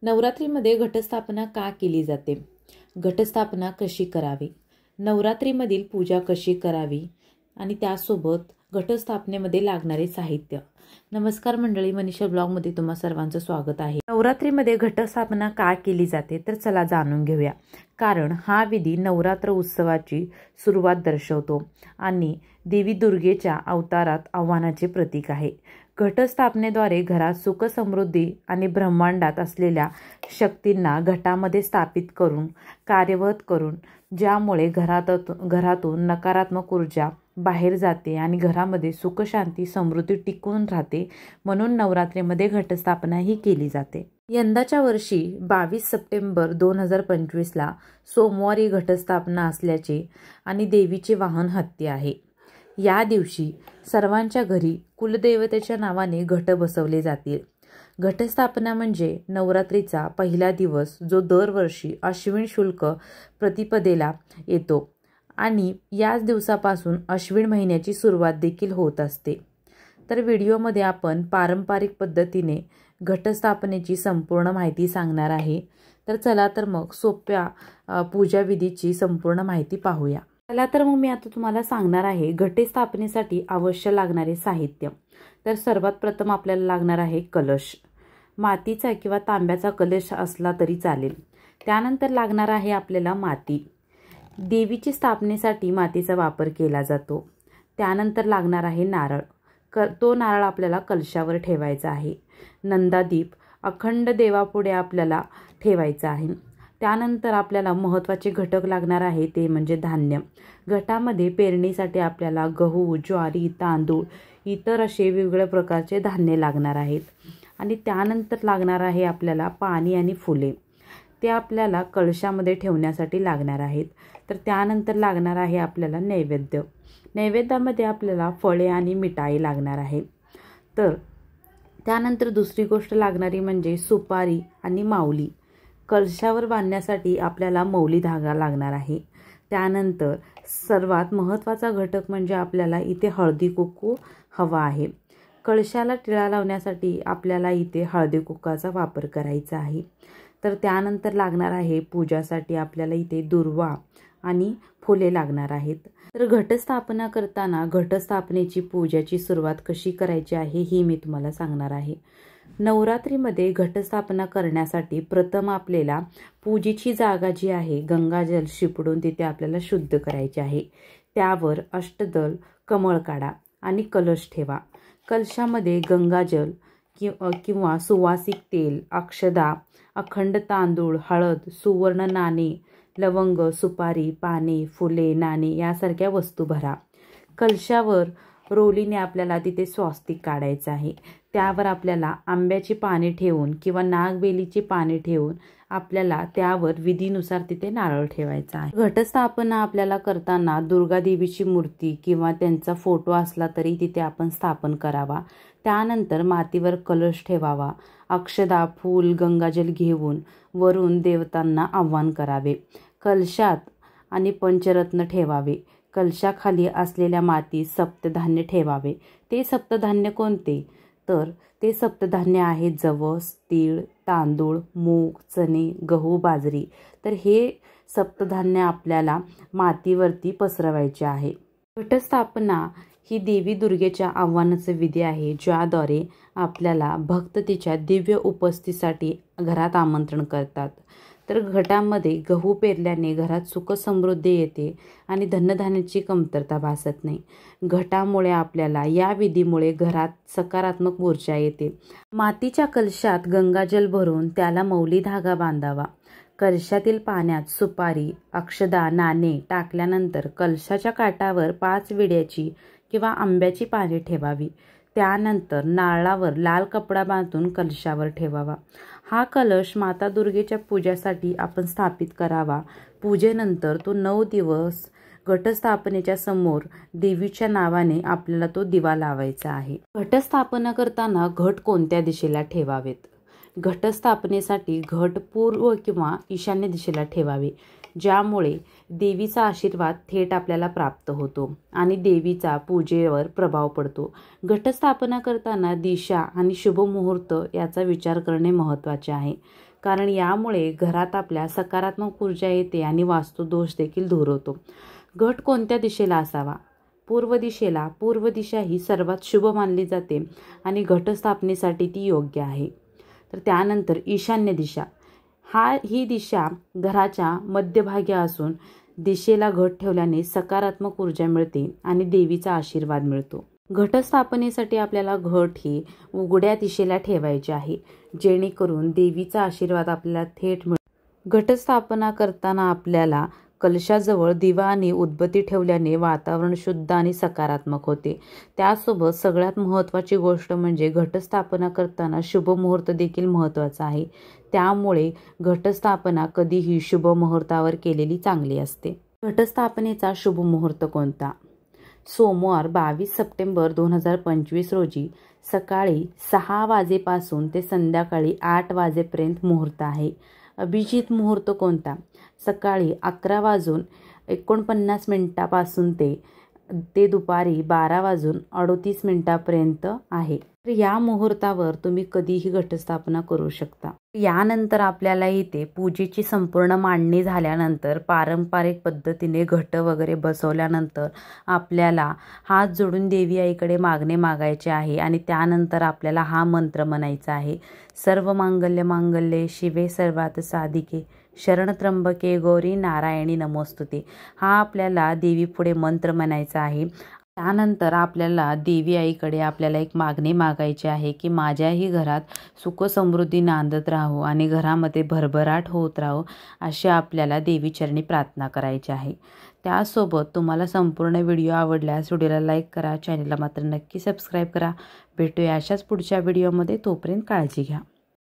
नवरात्रीमध्ये घटस्थापना का केली जाते? घटस्थापना कशी करावी? नवरात्रीमधील पूजा कशी करावी? आणि त्यासोबत घटस्थापनेमध्ये लागणारे साहित्य. नमस्कार मंडळी, मनीषा ब्लॉगमध्ये तुम्हा सर्वांचं स्वागत आहे. नवरात्रीमध्ये घटस्थापना का केली जाते तर चला जाणून घेऊया. कारण हा विधी नवरात्र उत्सवाची सुरुवात दर्शवतो आणि देवी दुर्गेच्या अवतारात आव्हानाचे प्रतीक आहे. घटस्थापनेद्वारे घरात सुख समृद्धी आणि ब्रह्मांडात असलेल्या शक्तींना घटामध्ये स्थापित करून कार्यवत करून ज्यामुळे घरातून नकारात्मक ऊर्जा बाहेर जाते आणि घरामध्ये सुख शांती समृद्धी टिकून राहते, म्हणून नवरात्रीमध्ये घटस्थापना ही केली जाते. यंदाच्या वर्षी 22 सप्टेंबर 2025ला सोमवारी घटस्थापना असल्याचे आणि देवीचे वाहन हत्ती आहे. या दिवशी सर्वांच्या घरी कुलदेवतेच्या नावाने घट बसवले जातील. घटस्थापना म्हणजे नवरात्रीचा पहिला दिवस, जो दरवर्षी अश्विन शुल्क प्रतिपदेला येतो आणि याच दिवसापासून अश्विन महिन्याची सुरुवात देखील होत असते. तर व्हिडिओमध्ये आपण पारंपरिक पद्धतीने घटस्थापनेची संपूर्ण माहिती सांगणार आहे. तर चला तर मग सोप्या पूजाविधीची संपूर्ण माहिती पाहूया. चला तर मग मी आता तुम्हाला सांगणार आहे घटस्थापनेसाठी आवश्यक लागणारे साहित्य. तर सर्वात प्रथम आपल्याला लागणार आहे कलश. मातीचा किंवा तांब्याचा कलश असला तरी चालेल. त्यानंतर लागणार आहे आपल्याला माती. देवीची स्थापनेसाठी मातीचा वापर केला जातो. त्यानंतर लागणार आहे नारळ. तो नारळ आपल्याला कलशावर ठेवायचा आहे. नंदादीप अखंड देवापुढे आपल्याला ठेवायचा आहे. त्यानंतर आपल्याला महत्त्वाचे घटक लागणार आहे ते म्हणजे धान्य. घटामध्ये पेरणीसाठी आपल्याला गहू, ज्वारी, तांदूळ इतर असे वेगवेगळ्या प्रकारचे धान्य लागणार आहेत. आणि त्यानंतर लागणार आहे आपल्याला पाणी आणि फुले. ते आपल्याला कलशामध्ये ठेवण्यासाठी लागणार आहेत. तर त्यानंतर लागणार आहे आपल्याला नैवेद्य. नैवेद्यामध्ये आपल्याला फळे आणि मिठाई लागणार आहे. तर त्यानंतर दुसरी गोष्ट लागणारी म्हणजे सुपारी आणि माऊली. कलशावर बांधण्यासाठी आपल्याला मौली धागा लागणार आहे. त्यानंतर सर्वात महत्त्वाचा घटक म्हणजे आपल्याला इथे हळदी कुंकू हवा आहे. कलशाला टिळा लावण्यासाठी आपल्याला इथे हळदी कुंकाचा वापर करायचा आहे. तर त्यानंतर लागणार आहे पूजासाठी आपल्याला इथे दुर्वा आणि फुले लागणार आहेत. तर घटस्थापना करताना घटस्थापनेची पूजाची सुरुवात कशी करायची आहे ही मी तुम्हाला सांगणार आहे. नवरात्रीमध्ये घटस्थापना करण्यासाठी प्रथम आपल्याला पूजेची जागा जी आहे गंगाजल शिपडून तिथे आपल्याला शुद्ध करायचे आहे. त्यावर अष्टदल कमळ काढा आणि कलश ठेवा. कलशामध्ये गंगाजल किंवा सुवासिक तेल, अक्षदा, अखंड तांदूळ, हळद, सुवर्ण नाणे, लवंग, सुपारी, पाने, फुले, नाणे यासारख्या वस्तू भरा. कलशावर रोलीने आपल्याला तिथे स्वास्तिक काढायचं आहे. त्यावर आपल्याला आंब्याची पाने ठेवून किंवा नागबेलीची पाने ठेवून आपल्याला त्यावर विधीनुसार तिथे नारळ ठेवायचा आहे. घटस्थापना आपल्याला करताना दुर्गा देवीची मूर्ती किंवा त्यांचा फोटो असला तरी तिथे आपण स्थापन करावा. त्यानंतर मातीवर कलश ठेवावा. अक्षदा, फूल, गंगाजल घेऊन वरून देवतांना आवाहन करावे. कलशात आणि पंचरत्न ठेवावे. कलशाखाली असलेल्या मातीत सप्तधान्य ठेवावे. ते सप्तधान्य कोणते? तर ते सप्तधान्य आहेत जवस, तीळ, तांदूळ, मूग, चणे, गहू, बाजरी. तर हे सप्तधान्य आपल्याला मातीवरती पसरवायचे आहे. घटस्थापना ही देवी दुर्गेच्या आव्हानाचे विधी आहे, ज्याद्वारे आपल्याला भक्त तिच्या दिव्य उपस्थितीसाठी घरात आमंत्रण करतात. तर घटामध्ये गहू पेरल्याने घरात सुख समृद्धी येते आणि धनधान्याची कमतरता भासत नाही. घटामुळे आपल्याला या विधीमुळे घरात सकारात्मक ऊर्जा येते. मातीच्या कलशात गंगाजल भरून त्याला मौली धागा बांधावा. कलशातील पाण्यात सुपारी, अक्षदा, नाणे टाकल्यानंतर कलशाच्या काठावर 5 विड्याची किंवा आंब्याची पाने ठेवावी. त्यानंतर नारळावर लाल कपडा बांधून कलशावर ठेवावा. हा कलश माता दुर्गेच्या पूजेसाठी आपण स्थापित करावा. पूजेनंतर तो 9 दिवस घटस्थापनेच्या समोर देवीच्या नावाने आपल्याला तो दिवा लावायचा आहे. घटस्थापना करताना घट कोणत्या दिशेला ठेवावेत? घटस्थापनेसाठी घट पूर्व किंवा ईशान्य दिशेला ठेवावे, ज्यामुळे देवीचा आशीर्वाद थेट आपल्याला प्राप्त होतो आणि देवीचा पूजेवर प्रभाव पडतो. घटस्थापना करताना दिशा आणि शुभ मुहूर्त याचा विचार करणे महत्त्वाचे आहे. कारण यामुळे घरात आपल्या सकारात्मक ऊर्जा येते आणि वास्तुदोष देखील दूर होतो. घट कोणत्या दिशेला असावा? पूर्व दिशेला. पूर्व दिशा ही सर्वात शुभ मानली जाते आणि घटस्थापनेसाठी ती योग्य आहे. तर त्यानंतर ईशान्य दिशा. ही दिशा घराच्या मध्यभागी असून दिशेला घट ठेवल्याने सकारात्मक ऊर्जा मिळते आणि देवीचा आशीर्वाद मिळतो. घटस्थापनेसाठी आपल्याला घट ही उघड्या दिशेला ठेवायची आहे, जेणेकरून देवीचा आशीर्वाद आपल्याला थेट मिळतो. घटस्थापना करताना आपल्याला कलशाजवळ दिवा आणि उदबत्ती ठेवल्याने वातावरण शुद्ध आणि सकारात्मक होते. त्यासोबत सगळ्यात महत्त्वाची गोष्ट म्हणजे घटस्थापना करताना शुभ मुहूर्त देखील महत्त्वाचा आहे. त्यामुळे घटस्थापना कधीही शुभ मुहूर्तावर केलेली चांगली असते. घटस्थापनेचा शुभ मुहूर्त कोणता? सोमवार 22 सप्टेंबर 2025 रोजी सकाळी 6 वाजेपासून ते संध्याकाळी 8 वाजेपर्यंत मुहूर्त आहे. अभिजित मुहूर्त कोणता? सकाळी 11:49 ते दुपारी 12:38 आहे. तर या मुहूर्तावर तुम्ही कधीही घटस्थापना करू शकता. यानंतर आपल्याला इथे पूजेची संपूर्ण मांडणी झाल्यानंतर पारंपरिक पद्धतीने घट वगैरे बसवल्यानंतर आपल्याला हात जोडून देवी आईकडे मागणे मागायचे आहे आणि त्यानंतर आपल्याला हा मंत्र म्हणायचा आहे. सर्व मांगल्य मांगल्ये शिवे सर्वार्थ साधिके शरण त्र्यंबके गौरी नारायणी नमोस्तुते. हा आपल्याला देवी पुढे मंत्र म्हणायचा आहे. त्यानंतर आपल्याला देवी आईकडे आपल्याला एक मागणी मागायची आहे की माझ्याही घरात सुख समृद्धी नांदत राहो आणि घरामध्ये भरभराट होत राहो, अशी आपल्याला देवीचरणी प्रार्थना करायची आहे. त्यासोबत तुम्हाला संपूर्ण व्हिडिओ आवडल्यास व्हिडिओला लाईक करा, चॅनलला मात्र नक्की सबस्क्राईब करा. भेटूया अशाच पुढच्या व्हिडिओमध्ये. तोपर्यंत काळजी घ्या.